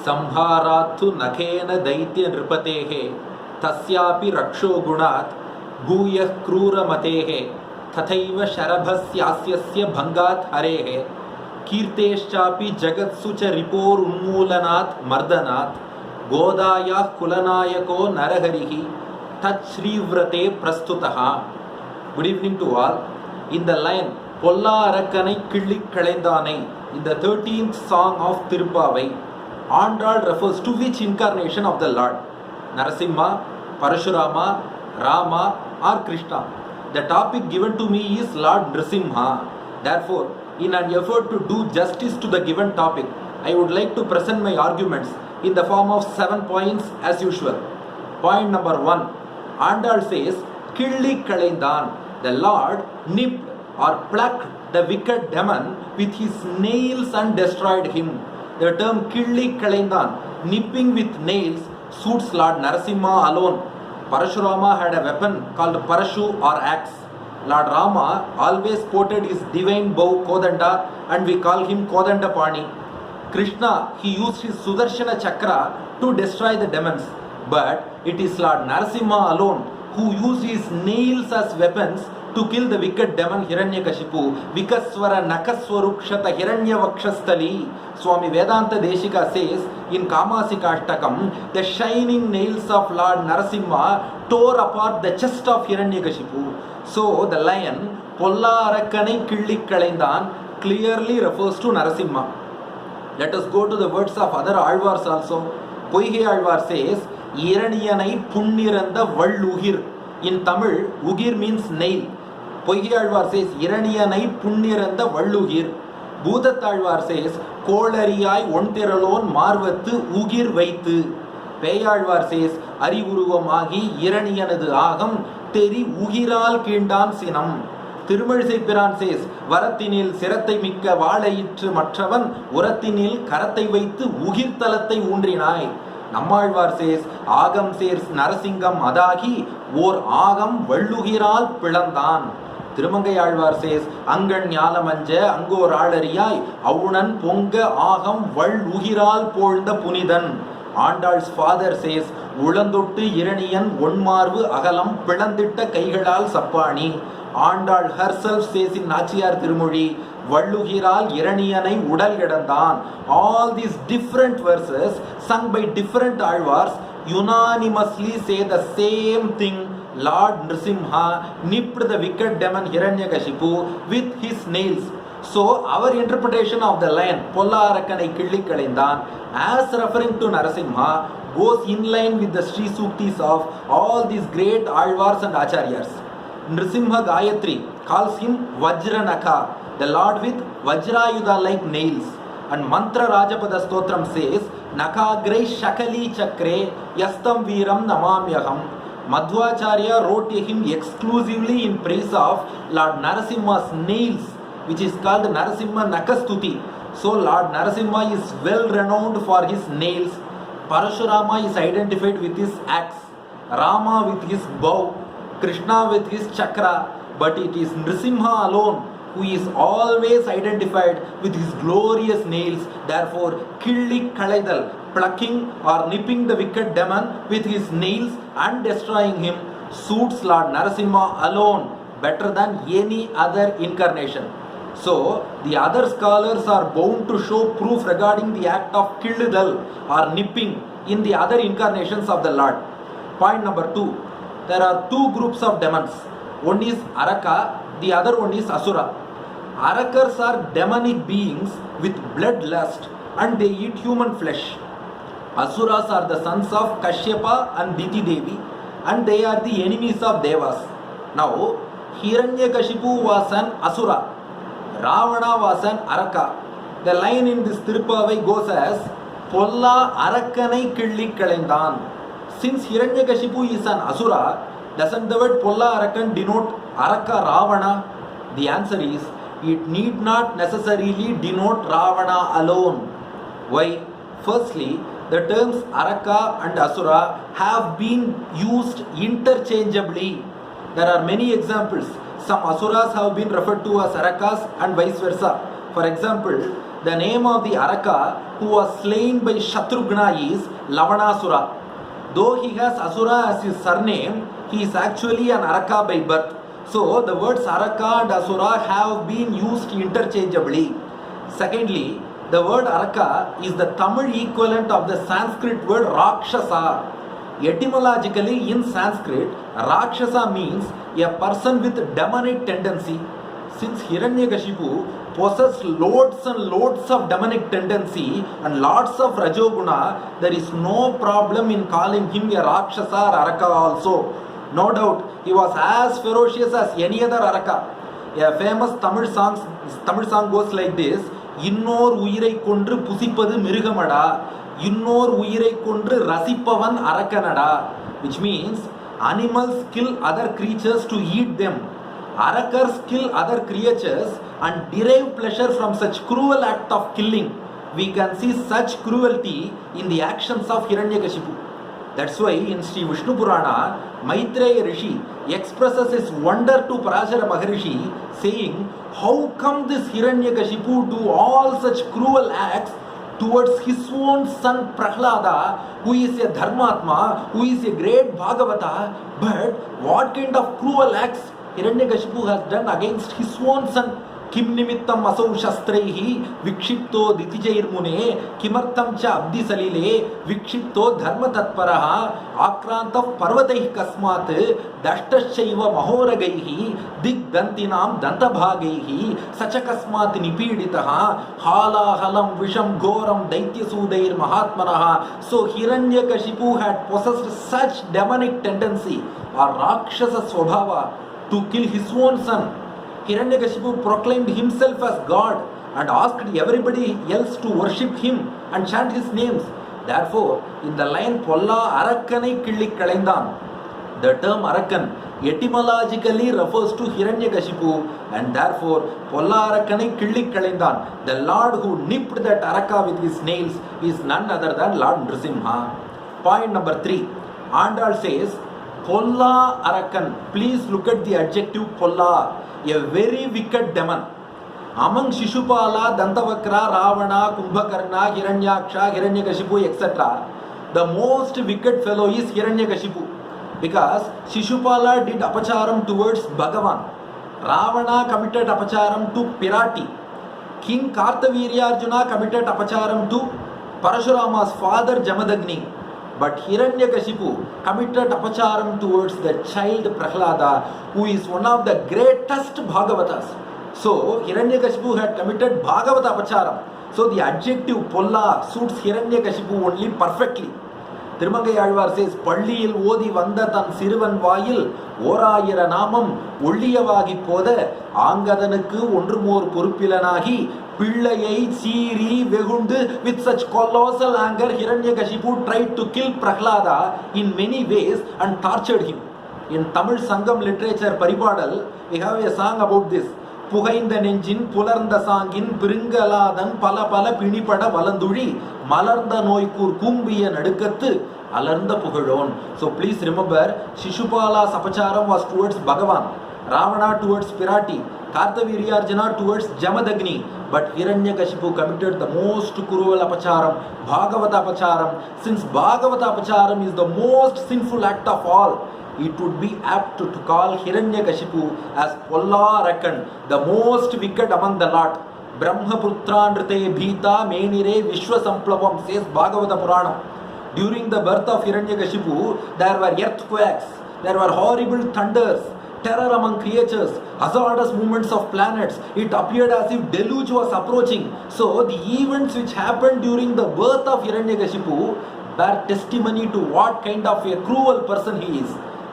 संहारात्तु नखेन दैत्य नृपतेः तस्यापि रक्षो गुणात् भूयः क्रूरमतेः तथैव शरभस्यास्यस्य भङ्गात् हरेः कीर्तेश्चापि जगत्सु च रिपोरुन्मूलनात् मर्दनात् गोदायाः कुलनायको नरहरिः तच्छ्रीव्रते प्रस्तुतः. Good evening to all. In the line Polla Arakkanai Killik Kalaindanai, in the 13th song of Tirupavai, Andal refers to which incarnation of the Lord? Narasimha, Parashurama, Rama or Krishna? The topic given to me is Lord Narasimha. Therefore, in an effort to do justice to the given topic, I would like to present my arguments in the form of 7 points as usual. Point number 1. Andal says, Killi Kalaindan, the Lord nipped or plucked the wicked demon with his nails and destroyed him. The term Killi Kalaindan, nipping with nails, suits Lord Narasimha alone. Parashurama had a weapon called Parashu or axe. Lord Rama always sported his divine bow Kodanda, and we call him Kodandapani. Krishna, he used his Sudarshana Chakra to destroy the demons. But it is Lord Narasimha alone who used his nails as weapons to kill the wicked demon Hiranyakashipu. Vikaswara Nakaswarukshata Hiranyavakshastali. Swami Vedanta Deshika says in Kamasikashtakam, the shining nails of Lord Narasimha tore apart the chest of Hiranyakashipu. So the lion Polla Arakkanai Killik Kalaindan clearly refers to Narasimha. Let us go to the words of other Alvars also. Poigai Alvar says, Iraniyanai Punniranda Vallugir. In Tamil, Ugir means nail. Poigai Alvar says, Iraniyanai Punniranda Vallugir. Bhudat Alvar says, Kolariyai Ontiralon Marvathu Ugir Vaitu. Peyalvar says, Arivuruvamagi Iraniyanadu Agam Teri Ugiral Kindan Sinam. Tirumalizai Piran says, Varathinil Sirathai Mikka Valaitru Matravan Urathinil Karathai Vaitu Ugir Talathai Undrinai. Nammalvar says, Agam says Narasingam Adagi Or Agam Vallugiral Pilandan. Tirumangai Alvar says, Angan Nyalamanja Angor Alariyai Avunan Ponga Agam Vallugiral Polda Punidan. Andal's father says, Ulandottu Iraniyan Onmarvu Agalam Pilanditta Kaigalal Sappani. Andal herself says in Nachiyar Tirumozhi, Vallugiral Iraniyanai Udal Yadandan. All these different verses sung by different Alvars unanimously say the same thing. Lord Narasimha nipped the wicked demon Hiranyakashipu with his nails. So our interpretation of the line Polla Arakkanai Killik Kalaindan as referring to Narasimha goes in line with the Sri Suktis of all these great Alvars and Acharyas. Narasimha Gayatri calls him Vajranaka, the Lord with Vajrayuda like nails. And Mantra Rajapada Stotram says, Nakagrai Shakali Chakre Yastam Viram Namamyaham. Madhvacharya wrote him exclusively in praise of Lord Narasimha's nails, which is called Narasimha Nakastuti. So Lord Narasimha is well renowned for his nails. Parashurama is identified with his axe, Rama with his bow, Krishna with his chakra, but it is Narasimha alone who is always identified with his glorious nails. Therefore, Killik Kalaidal, plucking or nipping the wicked demon with his nails and destroying him, suits Lord Narasimha alone better than any other incarnation. So, the other scholars are bound to show proof regarding the act of killidal or nipping in the other incarnations of the Lord. Point number 2. There are two groups of demons. One is Araka, the other one is Asura. Arakars are demonic beings with bloodlust and they eat human flesh. Asuras are the sons of Kashyapa and Diti Devi and they are the enemies of Devas. Now, Hiranyakashipu was an Asura. Ravana was an Araka. The line in this Tirupavai goes as Polla Arakkanai Killik Kalaindan. Since Hiranyakashipu is an Asura, doesn't the word Polla Arakkan denote Araka Ravana? The answer is, it need not necessarily denote Ravana alone. Why? Firstly, the terms Araka and Asura have been used interchangeably. There are many examples. Some Asuras have been referred to as Arakas and vice versa. For example, the name of the Araka who was slain by Shatrughna is Lavanasura. Though he has Asura as his surname, he is actually an Araka by birth. So the words Araka and Asura have been used interchangeably. Secondly, the word Araka is the Tamil equivalent of the Sanskrit word Rakshasa. Etymologically in Sanskrit, Rakshasa means a person with demonic tendency. Since Hiranyakashipu possessed loads and loads of demonic tendency and lots of Rajoguna, there is no problem in calling him a Rakshasa or Araka also. No doubt, he was as ferocious as any other Araka. A famous Tamil song goes like this: இன்னோர் உயிரை கொன்று புசிப்பது மிருகமடா, இன்னோர் உயிரை கொன்று ரசிப்பவன் அரக்கனடா, which means animals kill other creatures to eat them. Arakars kill other creatures and derive pleasure from such cruel act of killing. We can see such cruelty in the actions of Hiranyakashipu. That's why in Sri Vishnu Purana, Maitreya Rishi expresses his wonder to Parashara Maharishi, saying, how come this Hiranyakashipu do all such cruel acts towards his own son Prahlada, who is a Dharmatma, who is a great Bhagavata, but what kind of cruel acts Hiranyakashipu has done against his own son? Kim nimittam asau shastraihi vikshipto ditijairmune kimartam cha abdi salile vikshipto dharma tatparaha akrantav parvataih kasmat dashtashaiva mahoragaihi digdantinam dantabhagaihi sachakasmat nipiditaha halahalam visham ghoram daityasudair mahatmanaha. So Hiranyakashipu had possessed such demonic tendency or Rakshasa swabhava to kill his own son. Hiranyakashipu proclaimed himself as God and asked everybody else to worship him and chant his names. Therefore, in the line Polla Arakkanai Killi Kalaindan, the term Arakkan etymologically refers to Hiranyakashipu, and therefore Polla Arakkanai Killi Kalaindan, the Lord who nipped that Araka with his nails, is none other than Lord Nrsimha. Point number 3. Andal says, Polla Arakkan. Please look at the adjective Polla. A very wicked demon. Among Shishupala, Dantavakra, Ravana, Kumbhakarna, Hiranyaksha, Hiranyakashipu, etc., the most wicked fellow is Hiranyakashipu, because Shishupala did apacharam towards Bhagavan. Ravana committed apacharam to Pirati. King Kartaviryaarjuna committed apacharam to Parashurama's father Jamadagni. But Hiranyakashipu committed apacharam towards the child Prahlada, who is one of the greatest Bhagavatas. So Hiranyakashipu had committed Bhagavata apacharam. So the adjective Polla suits Hiranyakashipu only perfectly. Thirumangai Alvar says, Palliyil Odi Vanda Tan Siruvan Vayil Orayira Namam Ulliyavagi Poda Angadanukku Ondrumor Puruppilanagi Pillayai Siri Vegundu. With such colossal anger, Hiranyakashipu tried to kill Prahlada in many ways and tortured him. In Tamil Sangam literature Paripadal, we have a song about this. புகைந்த நெஞ்சின் புலர்ந்த சாங்கின் பிருங்கலாதன் பல பல பிணிப்பட வலந்துழி மலர்ந்த நோய்க்கூர் கூம்பிய நடுக்கத்து அலர்ந்த புகழோன். So please remember, Shishupala's apacharam was towards Bhagavan, Ravana towards Pirati, Kartaviryaarjuna towards Jamadagni, but Hiranyakashipu committed the most cruel apacharam, Bhagavata apacharam. Since Bhagavata apacharam is the most sinful act of all, it would be apt to call Hiranyakashipu as Polla Arakkan, the most wicked among the lot. Brahmaputra nrite bhita menire vishwasamplavam, says Bhagavata Purana. During the birth of Hiranyakashipu, there were earthquakes, there were horrible thunders, terror among creatures, hazardous movements of planets. It appeared as if deluge was approaching. So the events which happened during the birth of Hiranyakashipu bear testimony to what kind of a cruel person he is.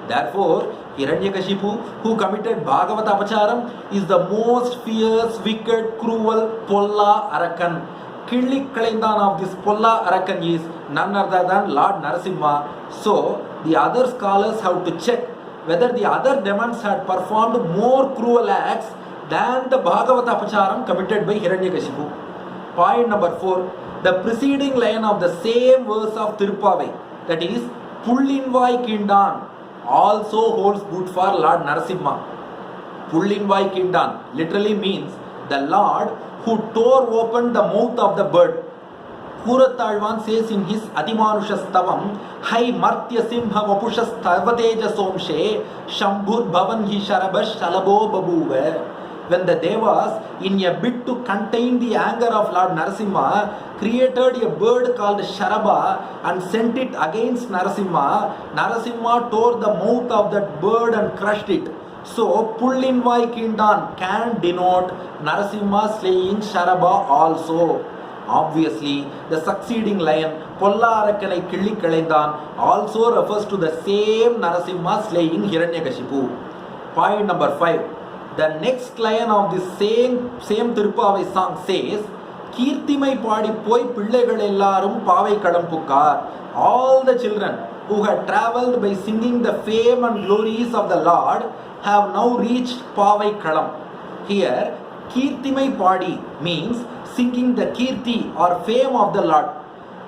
Therefore, Hiranyakashipu, who committed Bhagavata apacharam, is the most fierce, wicked, cruel Polla Arakkan. Killi Kalaindan of this Polla Arakkan is none other than Lord Narasimha. So, the other scholars have to check whether the other demons had performed more cruel acts than the Bhagavata apacharam committed by Hiranyakashipu. Point number 4. The preceding line of the same verse of Tirupavai, that is, Pullinvai Kindan, also holds good for Lord Narasimha. Pullinvai Kindan literally means the Lord who tore open the mouth of the bird. Kuratalvan says in his Adimanushastavam, Hai Martya Simha Vapushastavatteja Somshe, Shambhur Bhavan Hi Sharabha Shalabo Babuve. When the Devas, in a bid to contain the anger of Lord Narasimha, created a bird called Sharabha and sent it against Narasimha, Narasimha tore the mouth of that bird and crushed it. So, Pullinvai Kindan can denote Narasimha slaying Sharabha also. Obviously, the succeeding line, Pollarakanai Killi Kalendan, also refers to the same Narasimha slaying Hiranyakashipu. Point number 5. The next line of the same Tirupavai song says, Kirtimai Padi Poi Pillegal Ellarum Pavai Kadampukar. All the children who had travelled by singing the fame and glories of the Lord have now reached Pavai Kadam. Here, Kirtimai Padi means singing the Kirti or fame of the Lord.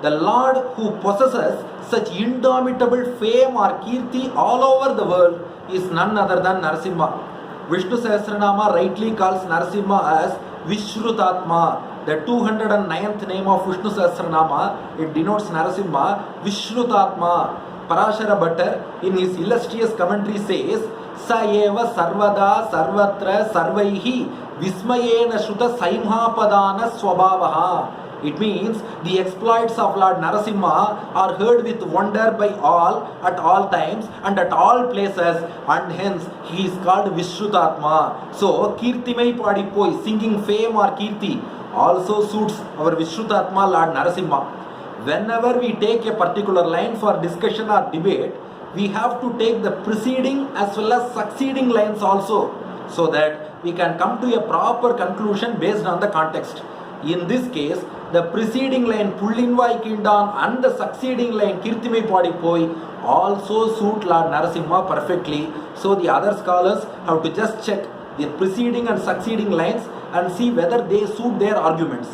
The Lord who possesses such indomitable fame or Kirti all over the world is none other than Narasimha. Vishnu Sahasranama rightly calls Narasimha as Vishrutatma. The 209th name of Vishnu Sahasranama, it denotes Narasimha, Vishrutatma. Parashara Bhattar in his illustrious commentary says, Sa eva sarvada sarvatra sarvaihi vismayena shruta saimhapadana swabhavaha. It means the exploits of Lord Narasimha are heard with wonder by all at all times and at all places, and hence he is called Vishrutatma. So, Kirtimai Padipoi, singing fame or Kirti, also suits our Vishrutatma Lord Narasimha. Whenever we take a particular line for discussion or debate, we have to take the preceding as well as succeeding lines also, so that we can come to a proper conclusion based on the context. In this case, the preceding line Pullinvai Kindan and the succeeding line Kirtimai Padipoi also suit Lord Narasimha perfectly. So the other scholars have to just check the preceding and succeeding lines and see whether they suit their arguments.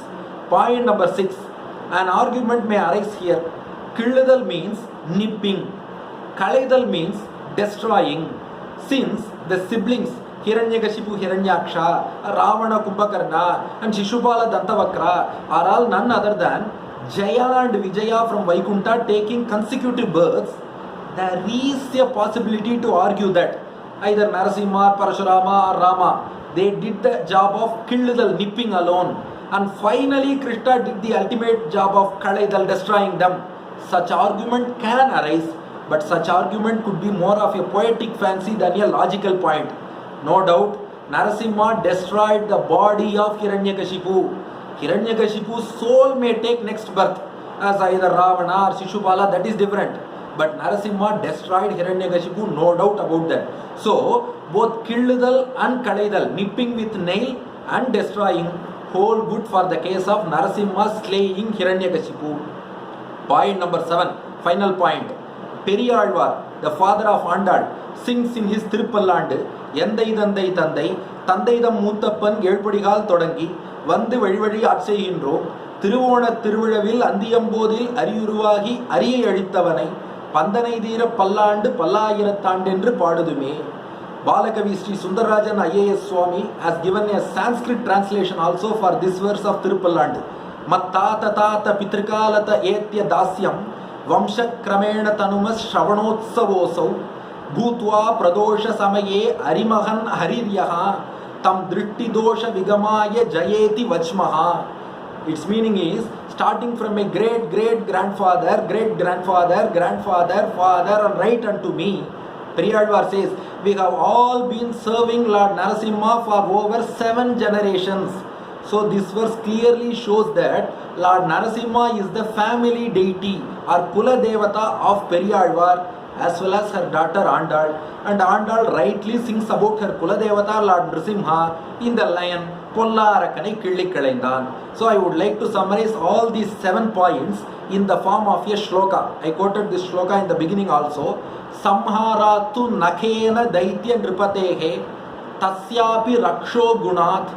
Point number 6. An argument may arise here. Killudal means nipping. Kalaidal means destroying. Since the siblings Hiranyakashipu Hiranyaksha, Ravana Kumbhakarna and Shishupala Dantavakra are all none other than Jaya and Vijaya from Vaikunta taking consecutive births. There is a possibility to argue that either Narasimha, Parashurama or Rama, they did the job of Killudal, nipping alone, and finally Krishna did the ultimate job of Kalaidal, destroying them. Such argument can arise, but such argument could be more of a poetic fancy than a logical point. No doubt, Narasimha destroyed the body of Hiranyakashipu. Hiranyakashipu's soul may take next birth as either Ravana or Shishupala, that is different. But Narasimha destroyed Hiranyakashipu, no doubt about that. So, both Killudal and Kalaidal, nipping with nail and destroying, hold good for the case of Narasimha slaying Hiranyakashipu. Point number 7, final point. Periyalvar, the father of Andal, sings in his Tirupallandu, Endai Tandai Tandai, Tandaidam Muthappan Elpadigal Todangi, Vandu Vazhi Atseyindrom, Tiruvona Tiruvilavil Andiyambodil Ariyuruvaagi Ariyai Adithavanai, Pandanai Theera Pallandu Pallaayirathaandendru Paadudume. Balakavi Sri Sundarajan IAS Swami has given a Sanskrit translation also for this verse of Tirupallandu. Mattata Tata Pitrikalata Etya Dasyam Vamshakramena Tanumas Shravanotsavosau Bhutva Pradosha Samaye Arimahan Hariryaha Tam Dritti Dosha Vigamaya Jayeti Vachmaha. Its meaning is starting from a great grandfather, grandfather, father, and right unto me. Periyalvar says, we have all been serving Lord Narasimha for over 7 generations. So this verse clearly shows that Lord Narasimha is the family deity or Kula Devata of Periyalvar, as well as her daughter Andal, and Andal rightly sings about her Kula Devata Lord Narasimha in the line Pollarakanai Killi Kalaindan. So I would like to summarize all these 7 points in the form of a shloka. I quoted this shloka in the beginning also. Samharatu nakhena daitya nripatehe tasyapi raksho gunat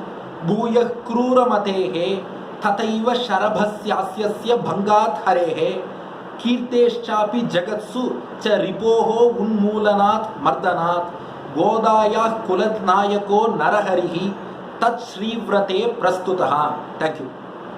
bhuyah kruramatehe tataiva sharabhasyasyasya bhangat harehe kirteshchapi jagatsu cha ripoho unmulanat mardanat godayah kulat nayako naraharihi तत् श्रीव्रते प्रस्तुतः. Thank you.